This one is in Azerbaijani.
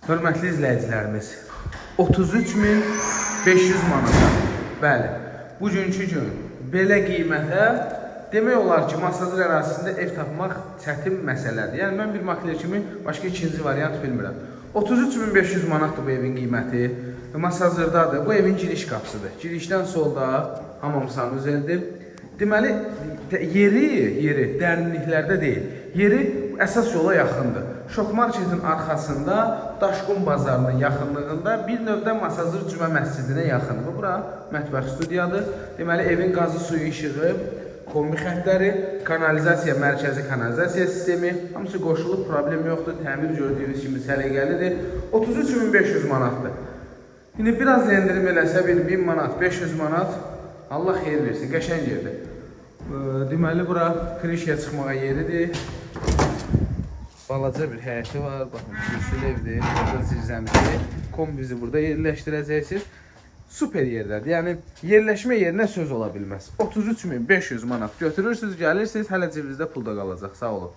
Hörmətli izləyicilərimiz, 33.500 manata, bəli, bugünkü gün belə qiymətə demək olar ki, masajır ərazisində ev tapmaq çətin məsələdir. Yəni, mən bir makler kimi başqa ikinci variant bilmirəm. 33.500 manatdır bu evin qiyməti, masajırdadır, bu evin giriş qapısıdır. Girişdən solda hamamsanın üzəridir. Deməli, yeri dərinliklərdə deyil, yeri əsas yola yaxındır. Şok marketin arxasında, Daşqun bazarının yaxınlığında bir növdə Masazır Cümə məscidinə yaxındır. Bura mətbəx studiyadır. Deməli, evin qazı suyu işığı, kombi xətləri, kanalizasiya, mərkəzi kanalizasiya sistemi, hamısı qoşulub, problem yoxdur. Təmir gördüyünüz kimi səliqəlidir. 33.500 manatdır. İndi biraz endirim eləsə, 1000 manat, 500 manat, Allah xeyir versin, qəşəng yerdir. Deməli, bura krişaya çıxmağa yeridir. Balaca bir həyəti var, baxın, kürsülü evdir, burada zirzəmisi, kombizi burada yerləşdirəcəksiniz. Super yerdədir, yəni yerləşmə yerinə söz ola bilməz. 33.500 manat götürürsünüz, gəlirsiniz, hələ cibinizdə pulda qalacaq, sağ olun.